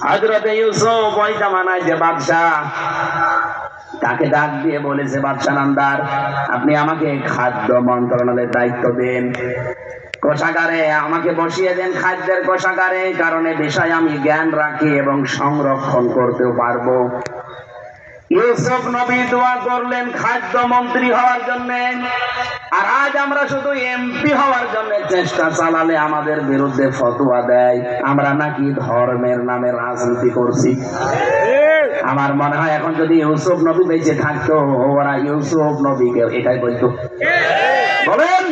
হযরত ইউসুফ ওই জামানায় যে বাদশা, তাকে ডাক দিয়ে বলেছে, বাদশা নামদার, আপনি আমাকে খাদ্য মন্ত্রণালয়ের দায়িত্ব দেন, কোষাগারে আমাকে বসিয়ে দেন, খাদ্যের কোষাগারে, কারণ এ বিষয়ে আমি জ্ঞান রাখি এবং সংরক্ষণ করতেও পারবো। ইউসুফ নবী দোয়া করলেন খাদ্য মন্ত্রী হওয়ার জন্য, আর আজ আমরা শুধু এমপি হওয়ার জন্য চেষ্টা চালালে আমাদের বিরুদ্ধে ফতোয়া দেয় আমরা নাকি ধর্মের নামে রাজনীতি করছি। আমার মনে হয় এখন যদি ইউসুফ নবী বেঁচে থাকতো, ওরা ইউসুফ নবীকে এটাই বলতো। বলেন,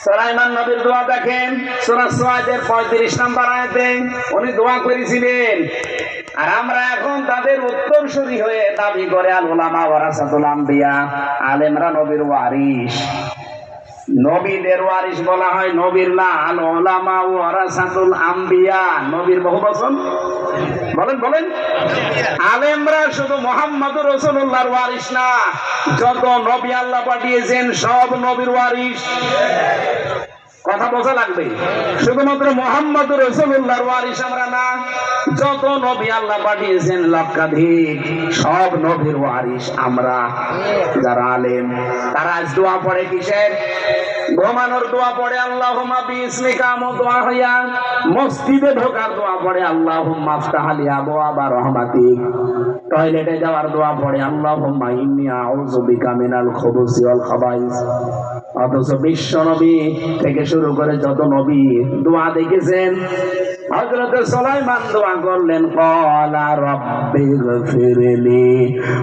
সুলাইমান নবীর দোয়া দেখেন, সূরা সুআদের 35 নম্বর আয়াতে উনি দোয়া করেছিলেন। আর আমরা এখন তাদের উত্তরসূরি হয়ে দাবি করে আল উলামা ওয়ারাসাতুল আম্বিয়া, আলেমরা নবীর ওয়ারিস। নবীদের ওয়ারিস বলা হয়, নবীর না। আল উলামা ওয়ারাসাতুল আম্বিয়া, নবীর বহুবচন। বলেন বলেন, আলেমরা শুধু মুহাম্মদুর রাসূলুল্লাহর ওয়ারিস না, যত নবী আল্লাহ পাঠিয়েছেন সব নবীর ওয়ারিস। কথা বোঝা লাগবে, শুধুমাত্র মুহাম্মদুর রাসূলুল্লাহর ওয়ারিস আমরা না, যত নবী আল্লাহ পাঠিয়েছেন লক্ষাধিক, সব নবীর ওয়ারিস আমরা। যারা আলেম তারা আজ দোয়া পড়ে কিসের? ঘুমানোর দোয়া পড়ে আল্লাহুম্মা বিইসমিকা মুদওয়াহিয়া, মসজিদে ঢোকার দোয়া পড়ে আল্লাহুম্মা আফতাহ লি আবওয়াবা রাহমাতিক, টয়লেটে যাওয়ার দোয়া পড়ে আল্লাহুম্মা ইন্নী আউযু বিকা মিনাল খুবুসি ওয়াল খাবাইস। অথচ বিশ্ব নবী থেকে শুরু করে যত নবী দোয়া দেখেছেন, হযরত সুলাইমান দোয়া করলেন, ক্বালা রাব্বিগফিরলি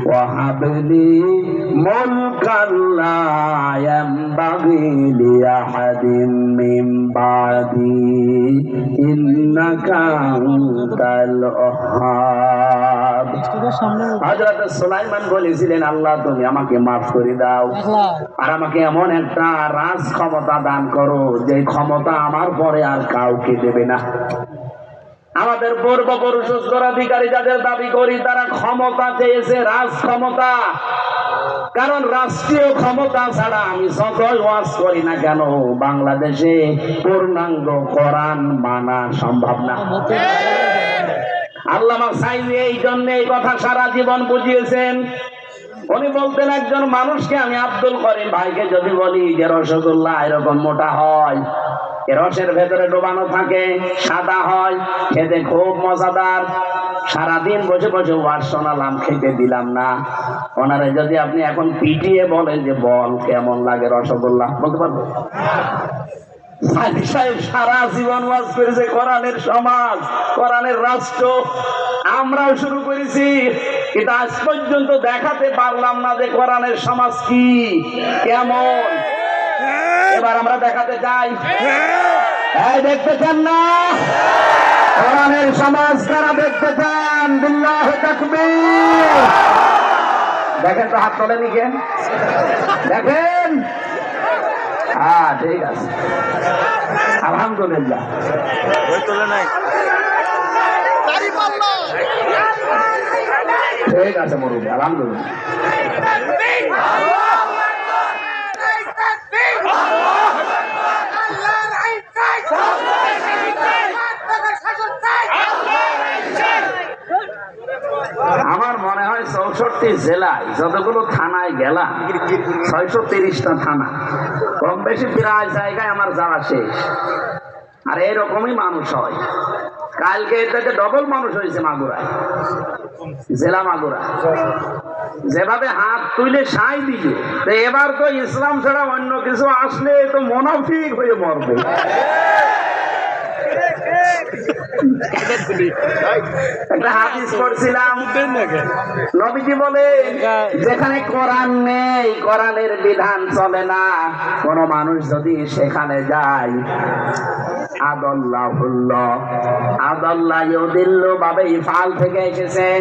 ওয়া হাবলি মুলকান লা ইয়ানবাগি লিআহাদিন মিন বাদি ইন্নাকা আনতাল ওয়াহ্হাব। হযরত সুলাইমান বলেছিলেন, আল্লাহ তুমি আমাকে মাফ করে দাও, আর আমাকে এমন একটা রাজ ক্ষমতা দান করো যে ক্ষমতা আমার পরে আর কাউকে দেবে না। আমাদের পূর্বপুরুষ উত্তরাধিকারী যাদের দাবি করি, তারা ক্ষমতা চেয়েছে, রাজ ক্ষমতা। কারণ রাষ্ট্রীয় ক্ষমতা ছাড়া আমি যতই ওয়াজ করি না কেন, বাংলাদেশে পূর্ণাঙ্গ কোরআন মানা সম্ভব না। আল্লামা সাইদি এই জন্য এই কথা সারা জীবন বুঝিয়েছেন। উনি বলতেন, একজন মানুষকে আমি আব্দুল করিম ভাইকে যদি বলি যে রসগোল্লা এরকম মোটা হয়, এর রসের ভেতরে ডোবানো থাকে, সাদা হয়, খেতে খুব মজাদার, সারাদিন বসে বসে ওয়াজ শোনালাম, খেতে দিলাম না, ওনারে যদি আপনি এখন পিটিয়ে বলেন যে বল কেমন লাগে রসগোল্লা, বলতে পারবো? সাহেব সারা জীবন ওয়াজ করেছে কোরআনের সমাজ, কোরআনের রাষ্ট্র। আমরাও শুরু করেছি, কিন্তু আজ পর্যন্ত দেখাতে পারলাম না যে কোরআনের সমাজ কি, কেমন। এবার আমরা দেখাতে চাই। এই দেখতে চান না কোরআনের সমাজ? কারা দেখতে চান? বিল্লাহি তাকবীর। দেখেন তো, হাত তোলেনি কেন? দেখেন, হ্যাঁ ঠিক আছে, আলহামদুলিল্লাহ। ঠিক আছে মুরব্বী, আলহামদুলিল্লাহ। আমার মনে হয় 64 জেলায় যতগুলো থানায় গেলাম, 630টা থানা, কম বেশি প্রায় জায়গায় আমার যাওয়া শেষ। আর এরকমই মানুষ হয়। কালকে এর থেকে ডবল মানুষ হয়েছে মাগুরায়, জেলা মাগুরা। যেভাবে হাত তুলে সাই দিল, এবার তো ইসলাম ছাড়া অন্য কিছু আসলে তো মুনাফিক হয়ে মরবে। একটা হাদিস পড়ছিলাম, নবীজি বলে, যেখানে কোরআন নেই, কোরআনের বিধান চলে না, কোন মানুষ যদি সেখানে যায়, আদাল্লাহুল্লাহ, আদাল্লাহ ইউদিল্লু বাবে ইফআল থেকে এসেছে।